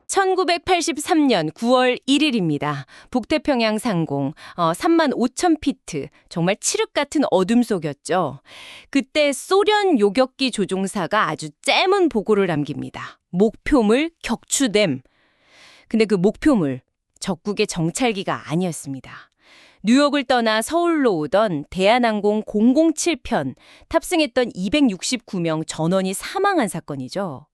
(1983년 9월 1일입니다) 북태평양 상공 35,000피트, 정말 칠흑 같은 어둠 속이었죠. 그때 소련 요격기 조종사가 아주 째문 보고를 남깁니다. 목표물 격추됨. 근데 그 목표물, 적국의 정찰기가 아니었습니다. 뉴욕을 떠나 서울로 오던 대한항공 007편 탑승했던 269명 전원이 사망한 사건이죠.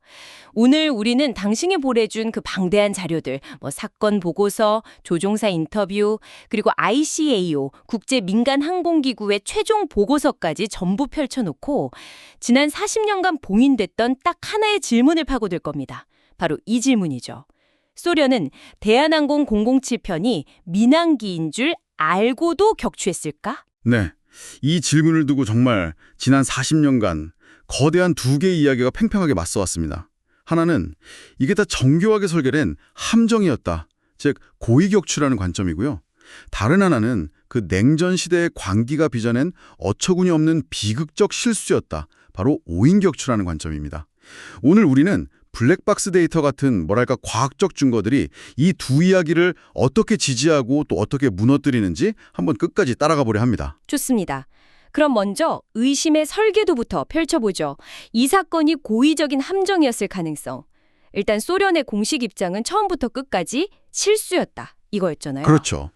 오늘 우리는 당신이 보내준 그 방대한 자료들, 사건 보고서, 조종사 인터뷰, 그리고 ICAO, 국제민간항공기구의 최종 보고서까지 전부 펼쳐놓고 지난 40년간 봉인됐던 딱 하나의 질문을 파고들 겁니다. 바로 이 질문이죠. 소련은 대한항공 007편이 민항기인 줄 알고도 격추했을까? 네, 이 질문을 두고 정말 지난 40년간 거대한 두 개의 이야기가 팽팽하게 맞서왔습니다. 하나는 이게 다 정교하게 설계된 함정이었다, 즉 고의 격추라는 관점이고요. 다른 하나는 그 냉전 시대의 광기가 빚어낸 어처구니 없는 비극적 실수였다, 바로 오인 격추라는 관점입니다. 오늘 우리는 블랙박스 데이터 같은 과학적 증거들이 이 두 이야기를 어떻게 지지하고 또 어떻게 무너뜨리는지 한번 끝까지 따라가 보려 합니다. 좋습니다. 그럼 먼저 의심의 설계도부터 펼쳐보죠. 이 사건이 고의적인 함정이었을 가능성. 일단 소련의 공식 입장은 처음부터 끝까지 실수였다, 이거였잖아요. 그렇죠.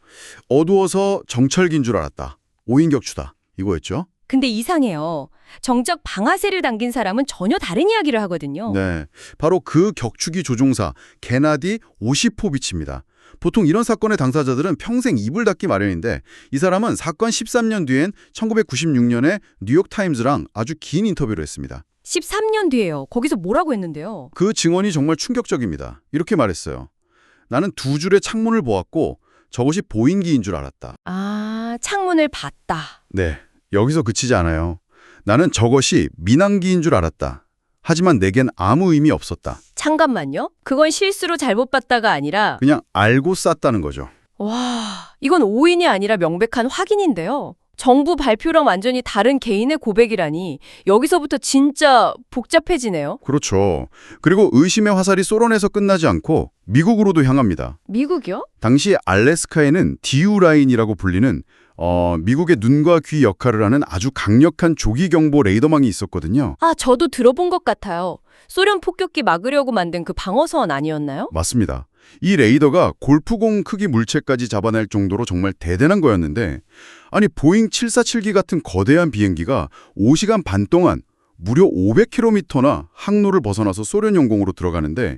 어두워서 정찰기인 줄 알았다, 오인 격추다, 이거였죠. 근데 이상해요. 정작 방아쇠를 당긴 사람은 전혀 다른 이야기를 하거든요. 네, 바로 그 격추기 조종사 게나디 오시포비치입니다. 보통 이런 사건의 당사자들은 평생 입을 닫기 마련인데 이 사람은 사건 13년 뒤엔 1996년에 뉴욕타임즈랑 아주 긴 인터뷰를 했습니다. 13년 뒤에요. 거기서 뭐라고 했는데요? 그 증언이 정말 충격적입니다. 이렇게 말했어요. 나는 두 줄의 창문을 보았고 저것이 보인기인 줄 알았다. 아, 창문을 봤다. 네, 여기서 그치지 않아요. 나는 저것이 민항기인 줄 알았다. 하지만 내겐 아무 의미 없었다. 잠깐만요. 그건 실수로 잘못 봤다가 아니라 그냥 알고 쌌다는 거죠. 와, 이건 오인이 아니라 명백한 확인인데요. 정부 발표랑 완전히 다른 개인의 고백이라니 여기서부터 진짜 복잡해지네요. 그렇죠. 그리고 의심의 화살이 소련에서 끝나지 않고 미국으로도 향합니다. 미국이요? 당시 알래스카에는 DU-라인이라고 불리는 미국의 눈과 귀 역할을 하는 아주 강력한 조기경보 레이더망이 있었거든요. 아, 저도 들어본 것 같아요. 소련 폭격기 막으려고 만든 그 방어선 아니었나요? 맞습니다. 이 레이더가 골프공 크기 물체까지 잡아낼 정도로 정말 대단한 거였는데, 아니 보잉 747기 같은 거대한 비행기가 5시간 반 동안 무려 500km나 항로를 벗어나서 소련 영공으로 들어가는데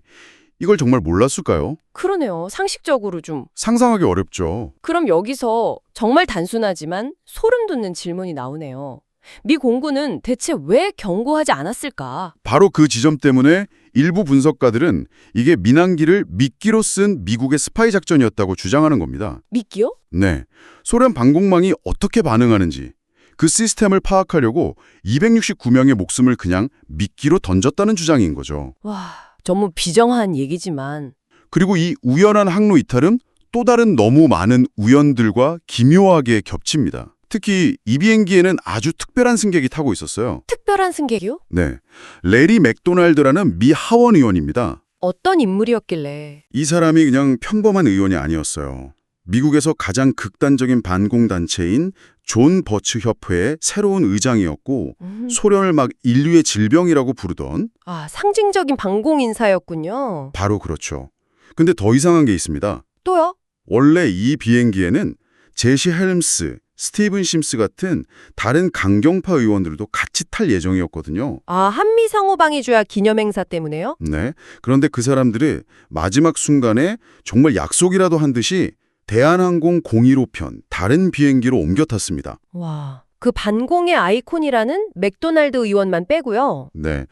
이걸 정말 몰랐을까요? 그러네요. 상식적으로 좀. 상상하기 어렵죠. 그럼 여기서 정말 단순하지만 소름 돋는 질문이 나오네요. 미 공군은 대체 왜 경고하지 않았을까? 바로 그 지점 때문에 일부 분석가들은 이게 민항기를 미끼로 쓴 미국의 스파이 작전이었다고 주장하는 겁니다. 미끼요? 네, 소련 방공망이 어떻게 반응하는지 그 시스템을 파악하려고 269명의 목숨을 그냥 미끼로 던졌다는 주장인 거죠. 와, 너무 비정한 얘기지만 그리고 이 우연한 항로 이탈은 또 다른 너무 많은 우연들과 기묘하게 겹칩니다. 특히 이 비행기에는 아주 특별한 승객이 타고 있었어요. 특별한 승객이요? 네, 레리 맥도날드라는 미 하원 의원입니다. 어떤 인물이었길래? 이 사람이 그냥 평범한 의원이 아니었어요. 미국에서 가장 극단적인 반공단체인 존 버츠 협회의 새로운 의장이었고 소련을 막 인류의 질병이라고 부르던 아, 상징적인 방공 인사였군요. 바로 그렇죠. 근데 더 이상한 게 있습니다. 또요? 원래 이 비행기에는 제시 헬름스, 스티븐 심스 같은 다른 강경파 의원들도 같이 탈 예정이었거든요. 아, 한미 상호방위주야 기념행사 때문에요? 네. 그런데 그 사람들이 마지막 순간에 정말 약속이라도 한 듯이 대한항공 015편 다른 비행기로 옮겨 탔습니다. 와, 그 반공의 아이콘이라는 맥도날드 의원만 빼고요. 네.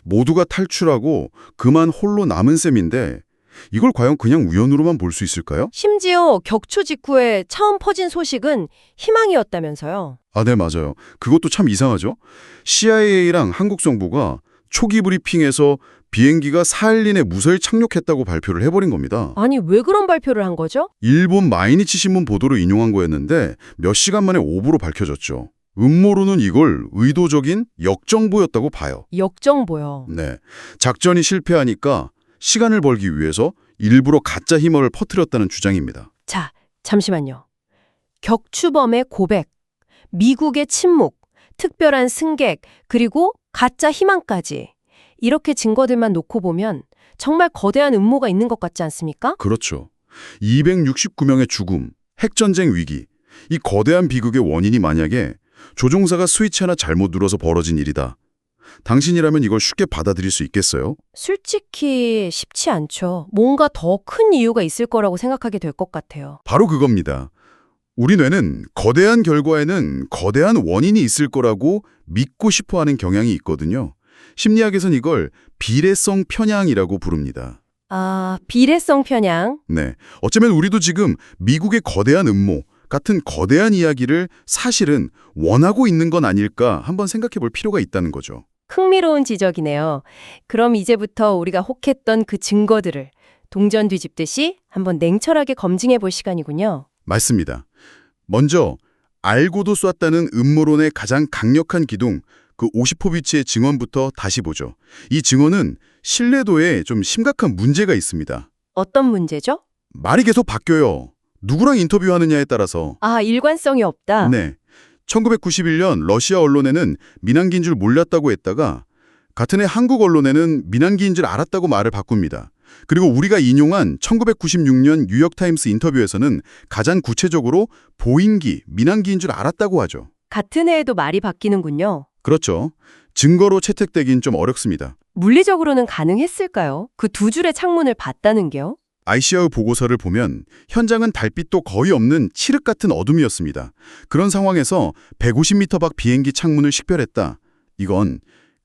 모두가 탈출하고 그만 홀로 남은 셈인데 이걸 과연 그냥 우연으로만 볼 수 있을까요? 심지어 격추 직후에 처음 퍼진 소식은 희망이었다면서요. 아, 네, 맞아요. 그것도 참 이상하죠? CIA랑 한국 정부가 초기 브리핑에서 비행기가 사흘 이내 무사히 착륙했다고 발표를 해버린 겁니다. 아니, 왜 그런 발표를 한 거죠? 일본 마이니치 신문 보도를 인용한 거였는데 몇 시간 만에 오보로 밝혀졌죠. 음모론은 이걸 의도적인 역정보였다고 봐요. 역정보요. 네. 작전이 실패하니까 시간을 벌기 위해서 일부러 가짜 희망을 퍼뜨렸다는 주장입니다. 자, 잠시만요. 격추범의 고백, 미국의 침묵, 특별한 승객, 그리고 가짜 희망까지. 이렇게 증거들만 놓고 보면 정말 거대한 음모가 있는 것 같지 않습니까? 그렇죠. 269명의 죽음, 핵전쟁 위기, 이 거대한 비극의 원인이 만약에 조종사가 스위치 하나 잘못 눌러서 벌어진 일이다. 당신이라면 이걸 쉽게 받아들일 수 있겠어요? 솔직히 쉽지 않죠. 뭔가 더 큰 이유가 있을 거라고 생각하게 될 것 같아요. 바로 그겁니다. 우리 뇌는 거대한 결과에는 거대한 원인이 있을 거라고 믿고 싶어하는 경향이 있거든요. 심리학에선 이걸 비례성 편향이라고 부릅니다. 아, 비례성 편향. 네, 어쩌면 우리도 지금 미국의 거대한 음모 같은 거대한 이야기를 사실은 원하고 있는 건 아닐까 한번 생각해 볼 필요가 있다는 거죠. 흥미로운 지적이네요. 그럼 이제부터 우리가 혹했던 그 증거들을 동전 뒤집듯이 한번 냉철하게 검증해 볼 시간이군요. 맞습니다. 먼저 알고도 쐈다는 음모론의 가장 강력한 기둥, 그 오시포비치의 증언부터 다시 보죠. 이 증언은 신뢰도에 좀 심각한 문제가 있습니다. 어떤 문제죠? 말이 계속 바뀌어요. 누구랑 인터뷰하느냐에 따라서. 아, 일관성이 없다. 네. 1991년 러시아 언론에는 민항기인 줄 몰랐다고 했다가 같은 해 한국 언론에는 민항기인 줄 알았다고 말을 바꿉니다. 그리고 우리가 인용한 1996년 뉴욕타임스 인터뷰에서는 가장 구체적으로 보인기, 민항기인 줄 알았다고 하죠. 같은 해에도 말이 바뀌는군요. 그렇죠. 증거로 채택되긴 좀 어렵습니다. 물리적으로는 가능했을까요? 그 두 줄의 창문을 봤다는 게요? ICAO 보고서를 보면 현장은 달빛도 거의 없는 칠흑 같은 어둠이었습니다. 그런 상황에서 150m 밖 비행기 창문을 식별했다. 이건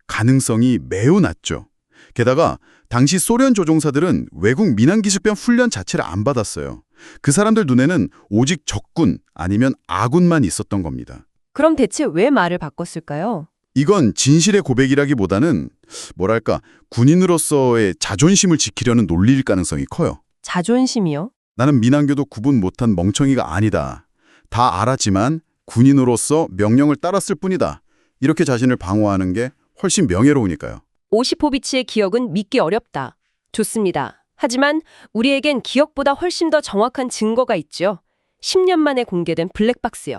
가능성이 매우 낮죠. 게다가 당시 소련 조종사들은 외국 민항기습변 훈련 자체를 안 받았어요. 그 사람들 눈에는 오직 적군 아니면 아군만 있었던 겁니다. 그럼 대체 왜 말을 바꿨을까요? 이건 진실의 고백이라기보다는 뭐랄까 군인으로서의 자존심을 지키려는 논리일 가능성이 커요. 자존심이요? 나는 민항교도 구분 못한 멍청이가 아니다. 다 알았지만 군인으로서 명령을 따랐을 뿐이다. 이렇게 자신을 방어하는 게 훨씬 명예로우니까요. 오시포비치의 기억은 믿기 어렵다. 좋습니다. 하지만 우리에겐 기억보다 훨씬 더 정확한 증거가 있죠. 10년 만에 공개된 블랙박스요.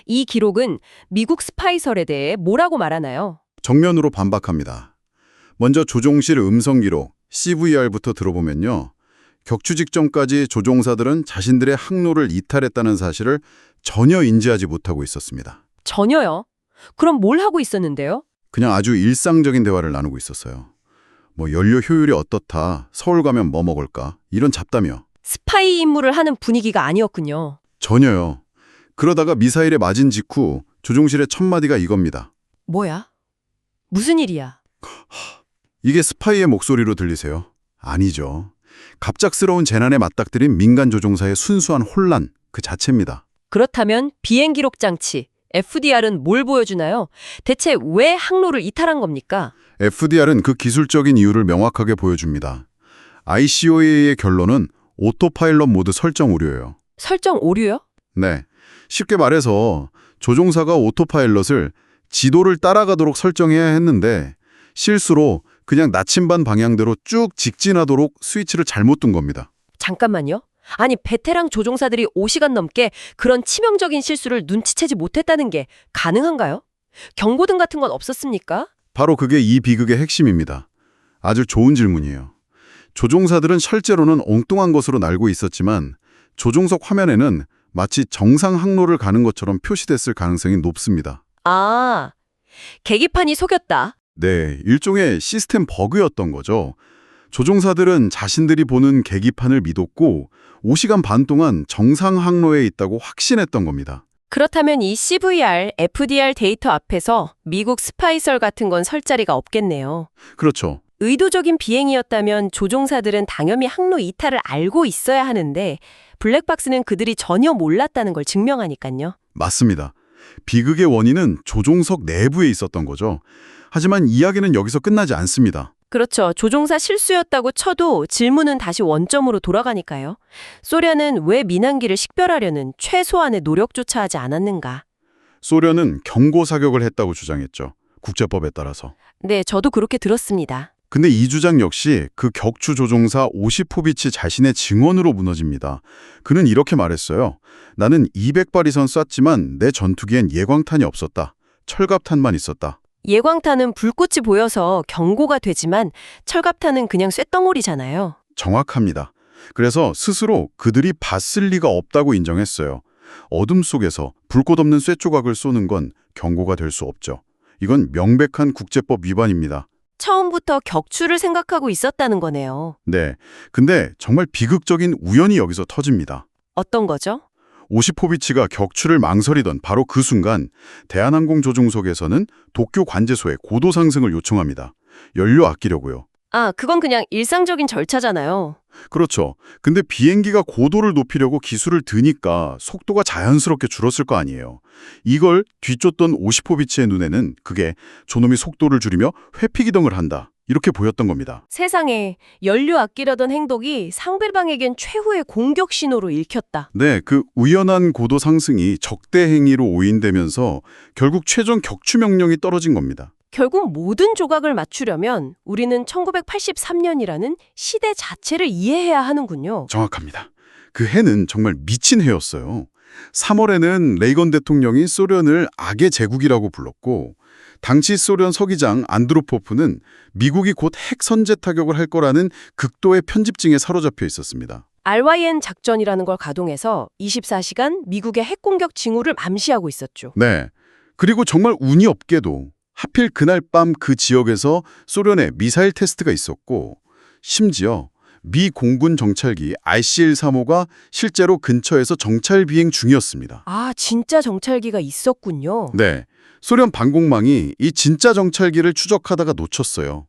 이 기록은 미국 스파이설에 대해 뭐라고 말하나요? 정면으로 반박합니다. 먼저 조종실 음성 기록, CVR부터 들어보면요. 격추 직전까지 조종사들은 자신들의 항로를 이탈했다는 사실을 전혀 인지하지 못하고 있었습니다. 전혀요. 그럼 뭘 하고 있었는데요? 그냥 아주 일상적인 대화를 나누고 있었어요. 뭐 연료 효율이 어떻다, 서울 가면 뭐 먹을까, 이런 잡담이요. 스파이 임무를 하는 분위기가 아니었군요. 전혀요. 그러다가 미사일에 맞은 직후 조종실의 첫 마디가 이겁니다. 뭐야? 무슨 일이야? 이게 스파이의 목소리로 들리세요? 아니죠. 갑작스러운 재난에 맞닥뜨린 민간 조종사의 순수한 혼란 그 자체입니다. 그렇다면 비행 기록 장치, FDR은 뭘 보여주나요? 대체 왜 항로를 이탈한 겁니까? FDR은 그 기술적인 이유를 명확하게 보여줍니다. ICAO의 결론은 오토파일럿 모드 설정 오류예요. 설정 오류요? 네. 쉽게 말해서 조종사가 오토파일럿을 지도를 따라가도록 설정해야 했는데 실수로 그냥 나침반 방향대로 쭉 직진하도록 스위치를 잘못 둔 겁니다. 잠깐만요. 아니, 베테랑 조종사들이 5시간 넘게 그런 치명적인 실수를 눈치채지 못했다는 게 가능한가요? 경고등 같은 건 없었습니까? 바로 그게 이 비극의 핵심입니다. 아주 좋은 질문이에요. 조종사들은 실제로는 엉뚱한 것으로 알고 있었지만 조종석 화면에는 마치 정상 항로를 가는 것처럼 표시됐을 가능성이 높습니다. 아, 계기판이 속였다. 네, 일종의 시스템 버그였던 거죠. 조종사들은 자신들이 보는 계기판을 믿었고 5시간 반 동안 정상 항로에 있다고 확신했던 겁니다. 그렇다면 이 CVR, FDR 데이터 앞에서 미국 스파이설 같은 건 설 자리가 없겠네요. 그렇죠. 의도적인 비행이었다면 조종사들은 당연히 항로 이탈을 알고 있어야 하는데 블랙박스는 그들이 전혀 몰랐다는 걸 증명하니까요. 맞습니다. 비극의 원인은 조종석 내부에 있었던 거죠. 하지만 이야기는 여기서 끝나지 않습니다. 그렇죠. 조종사 실수였다고 쳐도 질문은 다시 원점으로 돌아가니까요. 소련은 왜 민항기를 식별하려는 최소한의 노력조차 하지 않았는가? 소련은 경고 사격을 했다고 주장했죠. 국제법에 따라서. 네, 저도 그렇게 들었습니다. 근데 이 주장 역시 그 격추 조종사 오시포비치 자신의 증언으로 무너집니다. 그는 이렇게 말했어요. 나는 200발 이상 쐈지만 내 전투기엔 예광탄이 없었다. 철갑탄만 있었다. 예광탄은 불꽃이 보여서 경고가 되지만 철갑탄은 그냥 쇳덩어리잖아요. 정확합니다. 그래서 스스로 그들이 봤을 리가 없다고 인정했어요. 어둠 속에서 불꽃 없는 쇳조각을 쏘는 건 경고가 될 수 없죠. 이건 명백한 국제법 위반입니다. 처음부터 격추를 생각하고 있었다는 거네요. 네, 근데 정말 비극적인 우연이 여기서 터집니다. 어떤 거죠? 오시포비치가 격추를 망설이던 바로 그 순간 대한항공 조종석에서는 도쿄 관제소에 고도 상승을 요청합니다. 연료 아끼려고요. 아, 그건 그냥 일상적인 절차잖아요. 그렇죠. 근데 비행기가 고도를 높이려고 기술을 드니까 속도가 자연스럽게 줄었을 거 아니에요. 이걸 뒤쫓던 오시포비치의 눈에는 그게 저놈이 속도를 줄이며 회피기동을 한다. 이렇게 보였던 겁니다. 세상에, 연료 아끼려던 행동이 상대방에겐 최후의 공격 신호로 읽혔다. 네, 그 우연한 고도 상승이 적대 행위로 오인되면서 결국 최종 격추 명령이 떨어진 겁니다. 결국 모든 조각을 맞추려면 우리는 1983년이라는 시대 자체를 이해해야 하는군요. 정확합니다. 그 해는 정말 미친 해였어요. 3월에는 레이건 대통령이 소련을 악의 제국이라고 불렀고 당시 소련 서기장 안드로포프는 미국이 곧 핵 선제 타격을 할 거라는 극도의 편집증에 사로잡혀 있었습니다. RYN 작전이라는 걸 가동해서 24시간 미국의 핵공격 징후를 암시하고 있었죠. 네. 그리고 정말 운이 없게도 하필 그날 밤 그 지역에서 소련의 미사일 테스트가 있었고 심지어 미 공군 정찰기 IC-135가 실제로 근처에서 정찰 비행 중이었습니다. 아, 진짜 정찰기가 있었군요. 네. 소련 방공망이 이 진짜 정찰기를 추적하다가 놓쳤어요.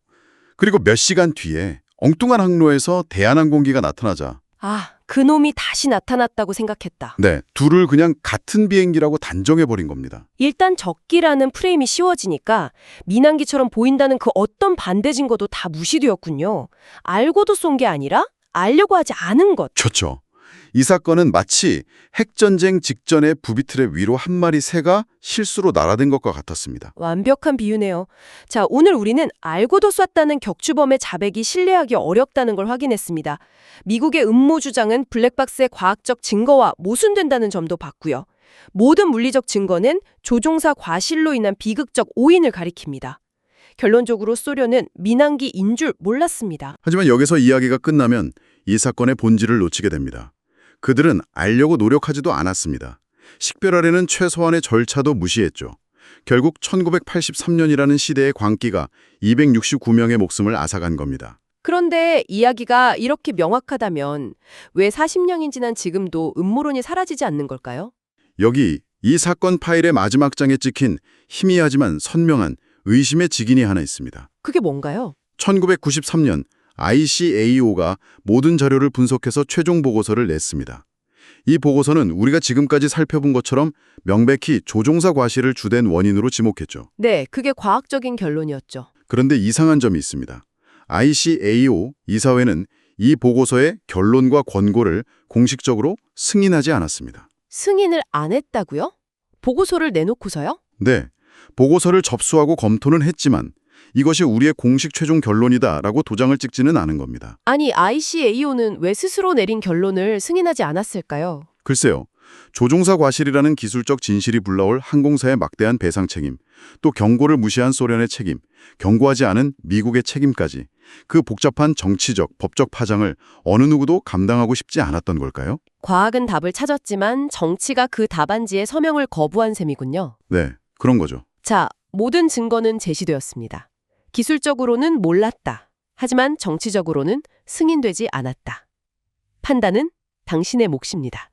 그리고 몇 시간 뒤에 엉뚱한 항로에서 대한항공기가 나타나자 아, 그놈이 다시 나타났다고 생각했다. 네, 둘을 그냥 같은 비행기라고 단정해버린 겁니다. 일단 적기라는 프레임이 씌워지니까 민항기처럼 보인다는 그 어떤 반대 증거도 다 무시되었군요. 알고도 쏜 게 아니라 알려고 하지 않은 것. 좋죠. 이 사건은 마치 핵전쟁 직전에 부비틀의 위로 한 마리 새가 실수로 날아든 것과 같았습니다. 완벽한 비유네요. 자, 오늘 우리는 알고도 쐈다는 격추범의 자백이 신뢰하기 어렵다는 걸 확인했습니다. 미국의 음모 주장은 블랙박스의 과학적 증거와 모순된다는 점도 봤고요. 모든 물리적 증거는 조종사 과실로 인한 비극적 오인을 가리킵니다. 결론적으로 소련은 민항기인 줄 몰랐습니다. 하지만 여기서 이야기가 끝나면 이 사건의 본질을 놓치게 됩니다. 그들은 알려고 노력하지도 않았습니다. 식별하려는 최소한의 절차도 무시했죠. 결국 1983년이라는 시대의 광기가 269명의 목숨을 앗아간 겁니다. 그런데 이야기가 이렇게 명확하다면 왜 40년이 지난 지금도 음모론이 사라지지 않는 걸까요? 여기 이 사건 파일의 마지막 장에 찍힌 희미하지만 선명한 의심의 직인이 하나 있습니다. 그게 뭔가요? 1993년 ICAO가 모든 자료를 분석해서 최종 보고서를 냈습니다. 이 보고서는 우리가 지금까지 살펴본 것처럼 명백히 조종사 과실을 주된 원인으로 지목했죠. 네, 그게 과학적인 결론이었죠. 그런데 이상한 점이 있습니다. ICAO 이사회는 이 보고서의 결론과 권고를 공식적으로 승인하지 않았습니다. 승인을 안 했다고요? 보고서를 내놓고서요? 네, 보고서를 접수하고 검토는 했지만 이것이 우리의 공식 최종 결론이다라고 도장을 찍지는 않은 겁니다. 아니, ICAO는 왜 스스로 내린 결론을 승인하지 않았을까요? 글쎄요. 조종사 과실이라는 기술적 진실이 불러올 항공사의 막대한 배상 책임, 또 경고를 무시한 소련의 책임, 경고하지 않은 미국의 책임까지 그 복잡한 정치적, 법적 파장을 어느 누구도 감당하고 싶지 않았던 걸까요? 과학은 답을 찾았지만 정치가 그 답안지에 서명을 거부한 셈이군요. 네, 그런 거죠. 자, 모든 증거는 제시되었습니다. 기술적으로는 몰랐다. 하지만 정치적으로는 승인되지 않았다. 판단은 당신의 몫입니다.